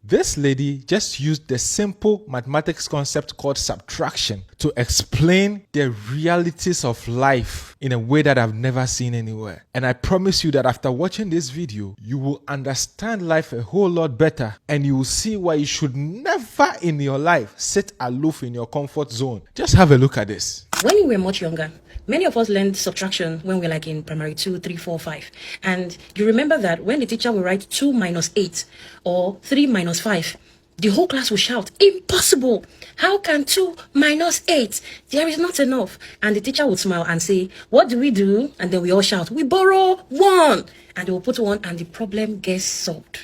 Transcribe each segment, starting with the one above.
This lady just used the simple mathematics concept called subtraction to explain the realities of life in a way that I've never seen anywhere. And I promise you that after watching this video, you will understand life a whole lot better, and you will see why you should never in your life sit aloof in your comfort zone. Just have a look at this. When we were much younger, many of us learned subtraction when we were like in primary 2, 3, 4, 5. And you remember that when the teacher will write 2 minus 8 or 3 minus 5, the whole class will shout, "Impossible! How can 2 minus 8? There is not enough." And the teacher would smile and say, "What do we do?" And then we all shout, "We borrow 1." And they will put 1 and the problem gets solved.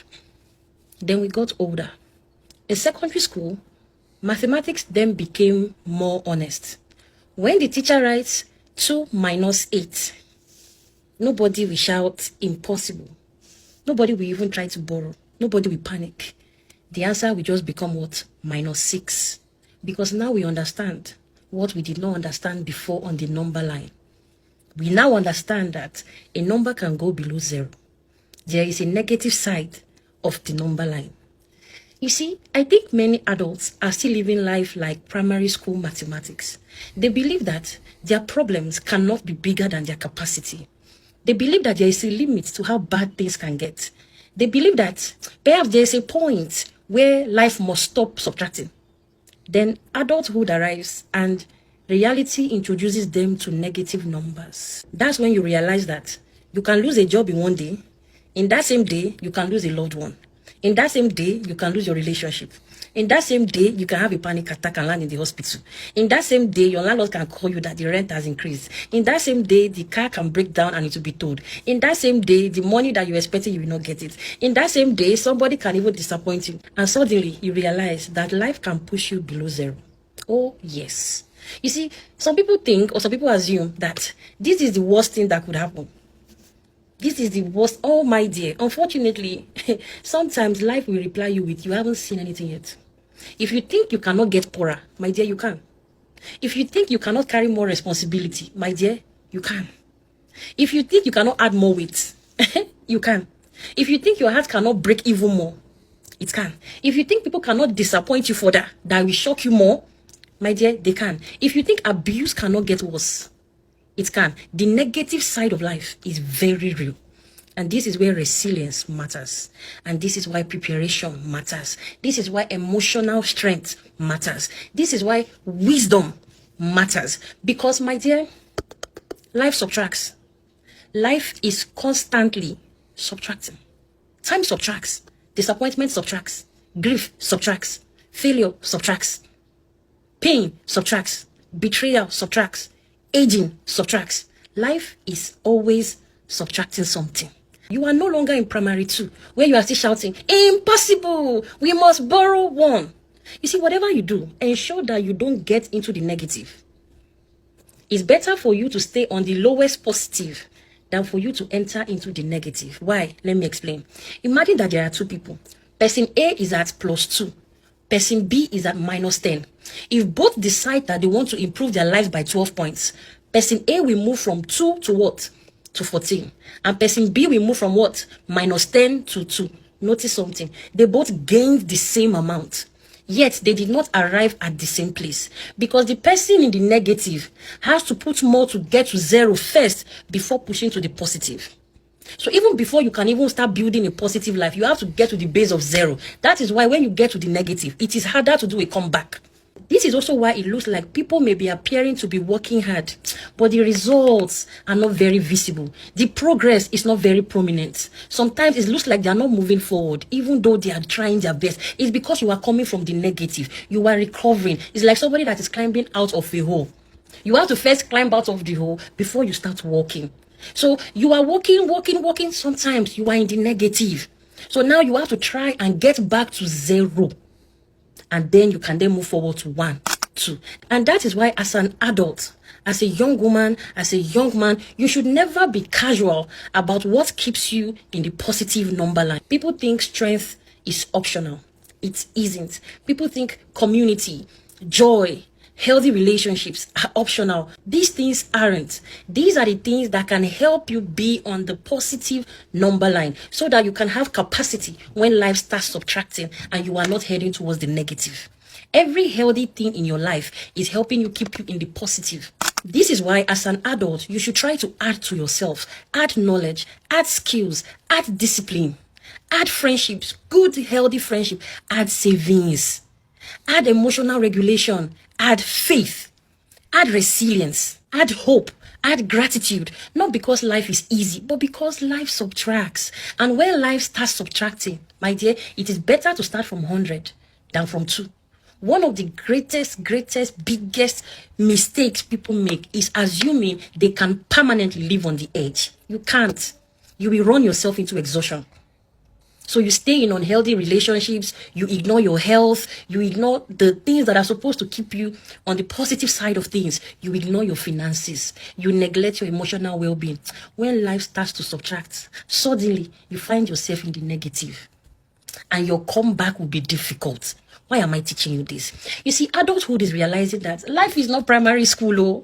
Then we got older. In secondary school, mathematics then became more honest. When the teacher writes 2 minus 8, nobody will shout "impossible." Nobody will even try to borrow. Nobody will panic. The answer will just become what? -6. Because now we understand what we did not understand before on the number line. We now understand that a number can go below 0. There is a negative side of the number line. You see, I think many adults are still living life like primary school mathematics. They believe that their problems cannot be bigger than their capacity. They believe that there is a limit to how bad things can get. They believe that perhaps there is a point where life must stop subtracting. Then adulthood arrives and reality introduces them to negative numbers. That's when you realize that you can lose a job in one day. In that same day, you can lose a loved one. In that same day, you can lose your relationship. In that same day, you can have a panic attack and land in the hospital. In that same day, your landlord can call you that the rent has increased. In that same day, the car can break down and it will be towed. In that same day, the money that you're expecting, you will not get it. In that same day, somebody can even disappoint you. And suddenly, you realize that life can push you below 0. Oh, yes. You see, some people think or some people assume that this is the worst thing that could happen. This is the worst. Oh, my dear. Unfortunately, sometimes life will reply you with, "You haven't seen anything yet." If you think you cannot get poorer, my dear, you can. If you think you cannot carry more responsibility, my dear, you can. If you think you cannot add more weight, you can. If you think your heart cannot break even more, it can. If you think people cannot disappoint you further, that will shock you more, my dear, they can. If you think abuse cannot get worse, it can. The negative side of life is very real. And this is where resilience matters. And this is why preparation matters. This is why emotional strength matters. This is why wisdom matters. Because, my dear, life subtracts. Life is constantly subtracting. Time subtracts. Disappointment subtracts. Grief subtracts. Failure subtracts. Pain subtracts. Betrayal subtracts. Aging subtracts. Life is always subtracting something. You are no longer in primary 2, where you are still shouting, "Impossible! We must borrow 1." You see, whatever you do, ensure that you don't get into the negative. It's better for you to stay on the lowest positive than for you to enter into the negative. Why? Let me explain. Imagine that there are 2 people. Person A is at +2. Person B is at -10. If both decide that they want to improve their lives by 12 points, person A will move from 2 to what? To 14. And person B will move from what? -10 to 2. Notice something. They both gained the same amount. Yet they did not arrive at the same place. Because the person in the negative has to put more to get to 0 first before pushing to the positive. So even before you can even start building a positive life, you have to get to the base of 0. That is why when you get to the negative, it is harder to do a comeback. This is also why it looks like people may be appearing to be working hard, but the results are not very visible. The progress is not very prominent. Sometimes it looks like they are not moving forward, even though they are trying their best. It's because you are coming from the negative. You are recovering. It's like somebody that is climbing out of a hole. You have to first climb out of the hole before you start walking. So you are walking. Sometimes you are in the negative. So now you have to try and get back to 0. And then you can then move forward to 1, 2. And that is why as an adult, as a young woman, as a young man, you should never be casual about what keeps you in the positive number line. People think strength is optional. It isn't. People think community, joy, Healthy relationships are optional. These things aren't. These are the things that can help you be on the positive number line so that you can have capacity when life starts subtracting and you are not heading towards the negative. Every healthy thing in your life is helping you keep you in the positive. This is why as an adult, you should try to add to yourself, add knowledge, add skills, add discipline, add friendships, good healthy friendship, add savings, add emotional regulation, add faith, add resilience, add hope, add gratitude. Not because life is easy, but because life subtracts. And when life starts subtracting, my dear, it is better to start from 100 than from 2. One of the greatest, biggest mistakes people make is assuming they can permanently live on the edge. You can't. You will run yourself into exhaustion. So you stay in unhealthy relationships, you ignore your health, you ignore the things that are supposed to keep you on the positive side of things. You ignore your finances, you neglect your emotional well-being. When life starts to subtract, suddenly you find yourself in the negative. And your comeback will be difficult. Why am I teaching you this? You see, adulthood is realizing that life is not primary school. Oh.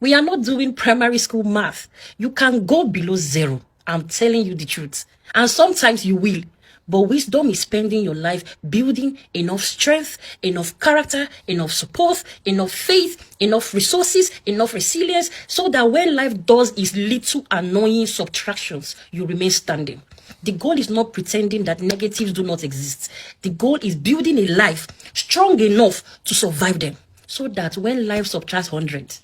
We are not doing primary school math. You can go below 0. I'm telling you the truth. And sometimes you will. But wisdom is spending your life building enough strength, enough character, enough support, enough faith, enough resources, enough resilience, so that when life does its little annoying subtractions, you remain standing. The goal is not pretending that negatives do not exist. The goal is building a life strong enough to survive them, so that when life subtracts 100,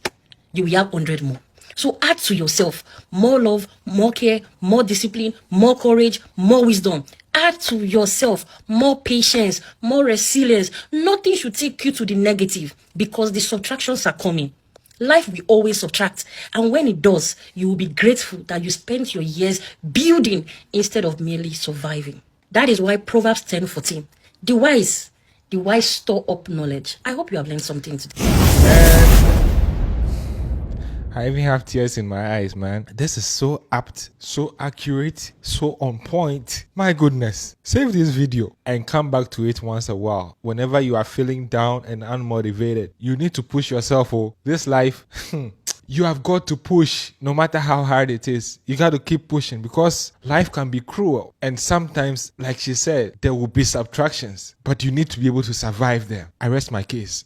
you will have 100 more. So add to yourself more love, more care, more discipline, more courage, more wisdom. Add to yourself more patience, more resilience. Nothing should take you to the negative because the subtractions are coming. Life will always subtract. And when it does, you will be grateful that you spent your years building instead of merely surviving. That is why Proverbs 10:14. The wise store up knowledge. I hope you have learned something today. I even have tears in my eyes, man. This is so apt, so accurate, so on point. My goodness. Save this video and come back to it once a while. Whenever you are feeling down and unmotivated, you need to push yourself. Oh, this life, you have got to push no matter how hard it is. You got to keep pushing because life can be cruel. And sometimes, like she said, there will be subtractions, but you need to be able to survive them. I rest my case.